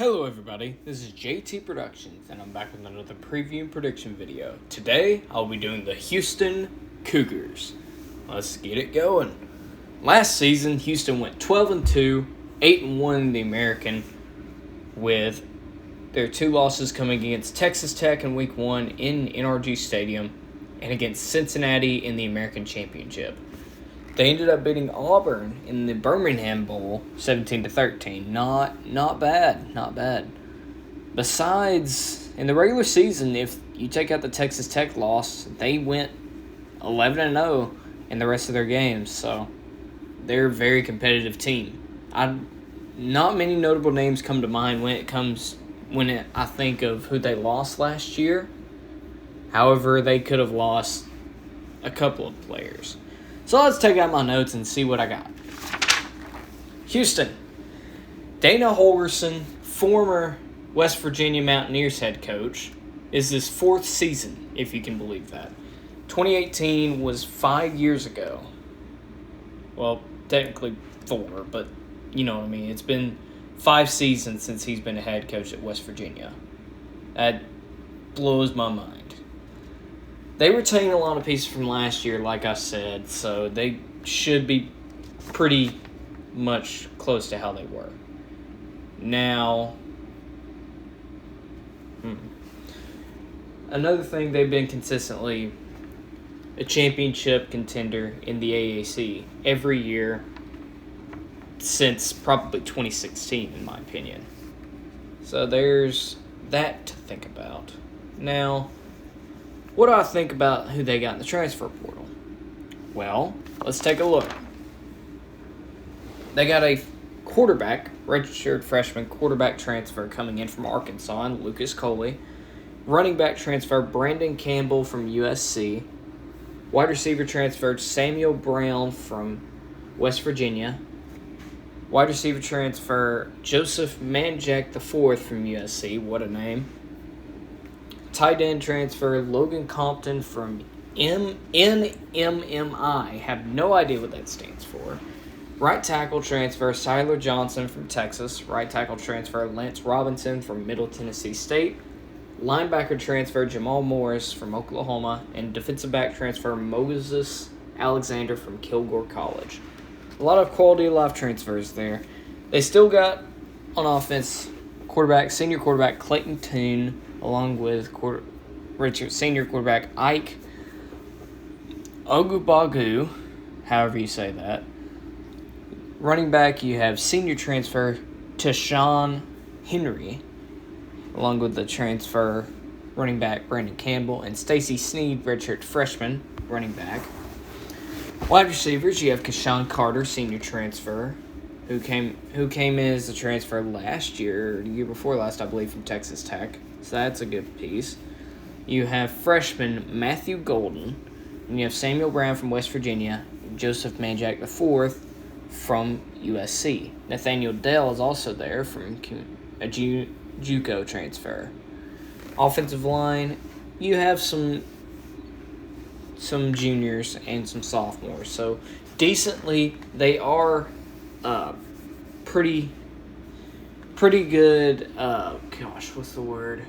Hello everybody, this is JT Productions, and I'm back with another preview and prediction video. Today, I'll be doing the Houston Cougars. Let's get it going. Last season, Houston went 12-2, 8-1 in the American, with their two losses coming against Texas Tech in Week 1 in NRG Stadium, and against Cincinnati in the American Championship. They ended up beating Auburn in the Birmingham Bowl 17-13. Not bad. Besides, in the regular season, if you take out the Texas Tech loss, they went 11-0 in the rest of their games. So they're a very competitive team. Not many notable names come to mind when I think of who they lost last year. However, they could have lost a couple of players. So let's take out my notes and see what I got. Houston. Dana Holgorsen, former West Virginia Mountaineers head coach, is his fourth season, if you can believe that. 2018 was 5 years ago. Well, technically 4, but you know what I mean. It's been 5 seasons since he's been a head coach at West Virginia. That blows my mind. They retain a lot of pieces from last year, like I said, so they should be pretty much close to how they were. Now, another thing, they've been consistently a championship contender in the AAC every year since probably 2016, in my opinion. So there's that to think about. Now, what do I think about who they got in the transfer portal? Well, let's take a look. They got a quarterback, registered freshman quarterback transfer coming in from Arkansas, and Lucas Coley. Running back transfer, Brandon Campbell from USC. Wide receiver transfer, Samuel Brown from West Virginia. Wide receiver transfer, Joseph Manjack IV from USC. What a name. Tight end transfer, Logan Compton from NMMI. Have no idea what that stands for. Right tackle transfer, Siler Johnson from Texas. Right tackle transfer, Lance Robinson from Middle Tennessee State. Linebacker transfer, Jamal Morris from Oklahoma. And defensive back transfer, Moses Alexander from Kilgore College. A lot of quality of life transfers there. They still got, on offense, senior quarterback Clayton Toon, along with senior quarterback Ike Ogubagu, however you say that. Running back, you have senior transfer Tashawn Henry, along with the transfer running back Brandon Campbell, and Stacy Sneed, redshirt freshman running back. Wide receivers, you have Keshawn Carter, senior transfer, who came in as a transfer last year, or the year before last, I believe, from Texas Tech. So that's a good piece. You have freshman Matthew Golden, and you have Samuel Brown from West Virginia, Joseph Manjack IV from USC. Nathaniel Dell is also there from a JUCO transfer. Offensive line, you have some juniors and some sophomores. So decently, they are pretty good. What's the word?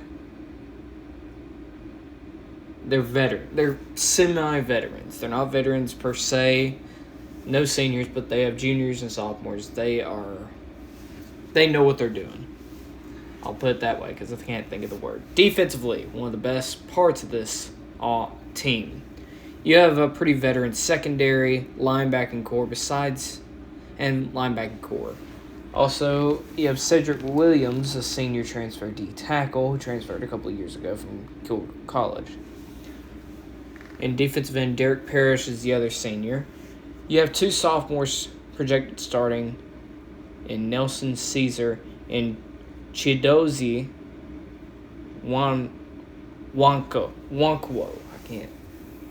They're semi-veterans. They're not veterans per se. No seniors, but they have juniors and sophomores. They know what they're doing. I'll put it that way because I can't think of the word. Defensively, one of the best parts of this team. You have a pretty veteran secondary, linebacking core linebacking core. Also, you have Cedric Williams, a senior transfer D tackle, who transferred a couple of years ago from Kilgore College. In defensive end, Derek Parrish is the other senior. You have 2 sophomores projected starting in Nelson Caesar and Chidozie Wankwo.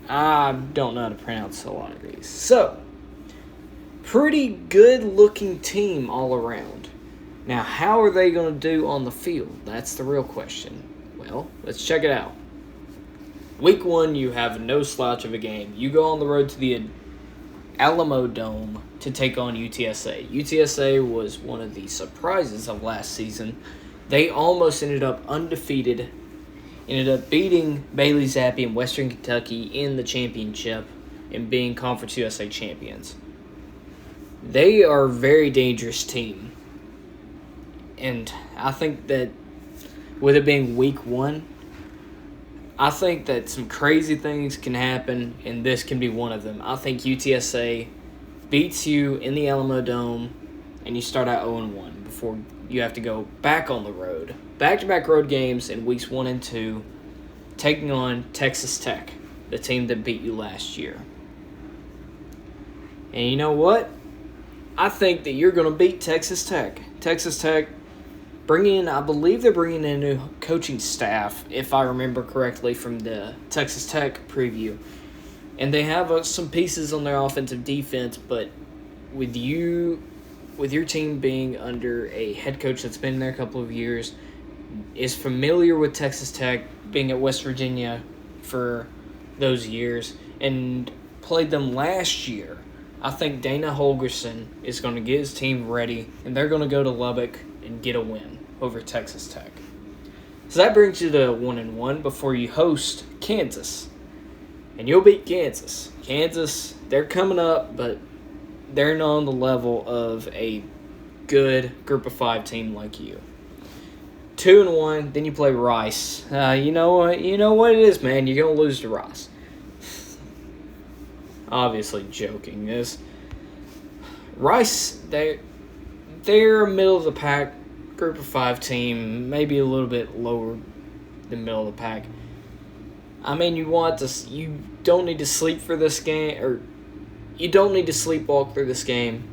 I don't know how to pronounce a lot of these. So, pretty good-looking team all around. Now, how are they going to do on the field? That's the real question. Well, let's check it out. Week 1, you have no slouch of a game. You go on the road to the Alamo Dome to take on UTSA. UTSA was one of the surprises of last season, They almost ended up undefeated, ended up beating Bailey Zappi and Western Kentucky in the championship and being Conference USA champions. They are a very dangerous team. And I think that with it being week 1, I think that some crazy things can happen, and this can be one of them. I think UTSA beats you in the Alamo Dome, and you start out 0-1 before you have to go back on the road. Back-to-back road games in weeks 1 and 2, taking on Texas Tech, the team that beat you last year. And you know what? I think that you're going to beat Texas Tech. Texas Tech, I believe they're bringing in a new coaching staff, if I remember correctly from the Texas Tech preview. And they have some pieces on their offensive defense, but with your team being under a head coach that's been there a couple of years, is familiar with Texas Tech, being at West Virginia for those years, and played them last year, I think Dana Holgerson is going to get his team ready, and they're going to go to Lubbock and get a win over Texas Tech. So that brings you to 1-1 before you host Kansas. And you'll beat Kansas. Kansas, they're coming up, but they're not on the level of a good Group of 5 team like you. 2-1, then you play Rice. You know what it is, man. You're going to lose to Rice. Obviously joking. Rice, they're a middle-of-the-pack Group of 5 team, maybe a little bit lower than middle of the pack. I mean, you don't need to sleep for this game, or you don't need to sleepwalk through this game,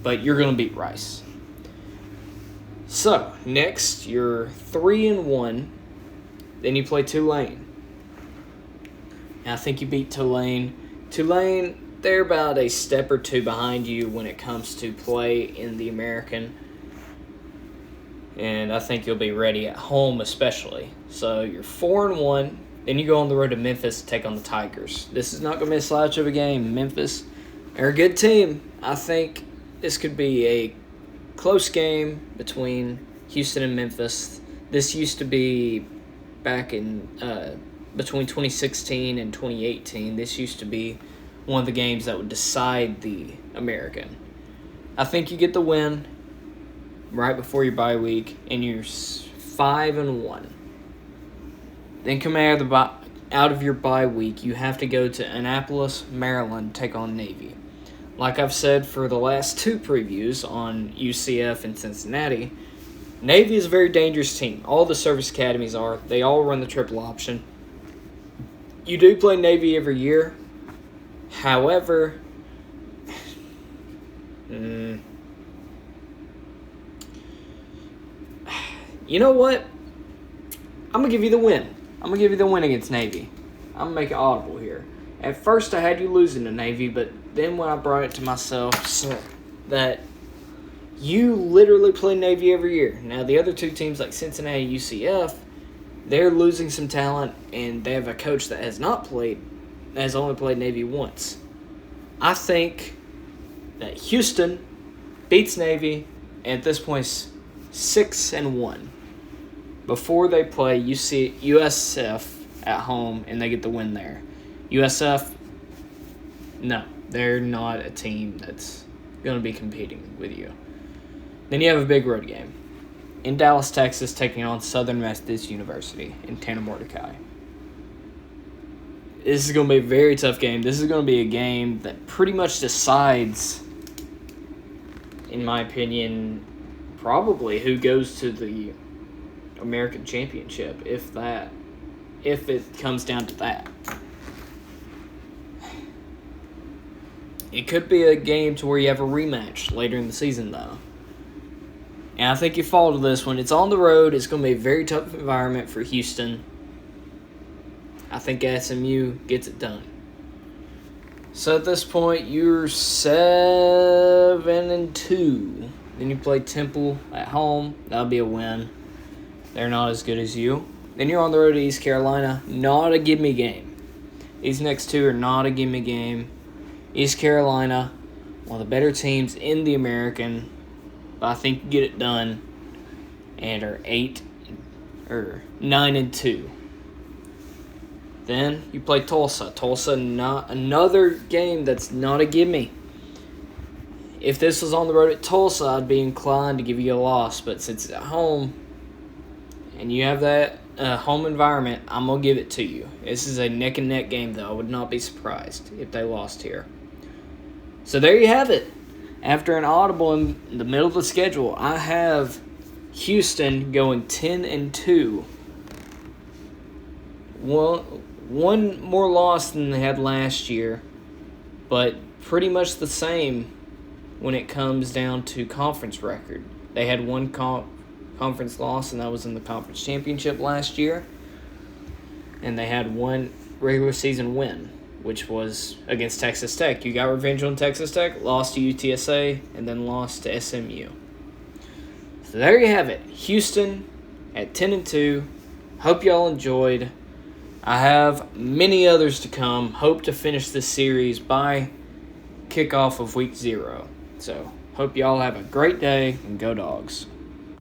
but you're going to beat Rice. So, next, you're 3-1, then you play Tulane. And I think you beat Tulane. Tulane, they're about a step or two behind you when it comes to play in the American. And I think you'll be ready at home especially. So you're 4-1. Then you go on the road to Memphis to take on the Tigers. This is not going to be a slouch of a game. Memphis, they're a good team. I think this could be a close game between Houston and Memphis. This used to be back in between 2016 and 2018. This used to be one of the games that would decide the American. I think you get the win right before your bye week, and you're 5-1. Then coming out of your bye week, you have to go to Annapolis, Maryland, take on Navy. Like I've said for the last 2 previews on UCF and Cincinnati, Navy is a very dangerous team. All the service academies are. They all run the triple option. You do play Navy every year. However, you know what? I'm going to give you the win. I'm going to give you the win against Navy. I'm going to make it audible here. At first, I had you losing to Navy, but then when I brought it to myself that you literally play Navy every year. Now, the other 2 teams like Cincinnati and UCF, they're losing some talent, and they have a coach that has only played Navy once. I think that Houston beats Navy, and at this point, 6-1. Before they play USF at home, and they get the win there. USF, no, they're not a team that's going to be competing with you. Then you have a big road game in Dallas, Texas, taking on Southern Methodist University in Tanner Mordecai. This is going to be a very tough game. This is going to be a game that pretty much decides, in my opinion, probably who goes to the American Championship, if it comes down to that. It could be a game to where you have a rematch later in the season, though. And I think you fall to this one. It's on the road. It's going to be a very tough environment for Houston. I think SMU gets it done. So at this point, you're 7-2. Then you play Temple at home. That'll be a win. They're not as good as you. Then you're on the road to East Carolina. Not a gimme game. These next 2 are not a gimme game. East Carolina, one of the better teams in the American. But I think you get it done. and are 9-2. Then you play Tulsa. Tulsa, not another game that's not a gimme. If this was on the road at Tulsa, I'd be inclined to give you a loss. But since it's at home and you have that home environment, I'm going to give it to you. This is a neck-and-neck game, though. I would not be surprised if they lost here. So there you have it. After an audible in the middle of the schedule, I have Houston going 10-2. One more loss than they had last year, but pretty much the same when it comes down to conference record. They had one conference loss, and that was in the conference championship last year. And they had one regular season win, which was against Texas Tech. You got revenge on Texas Tech, lost to UTSA, and then lost to SMU. So there you have it. Houston at 10-2. Hope y'all enjoyed. I have many others to come. Hope to finish this series by kickoff of week 0. So, hope y'all have a great day, and go Dogs.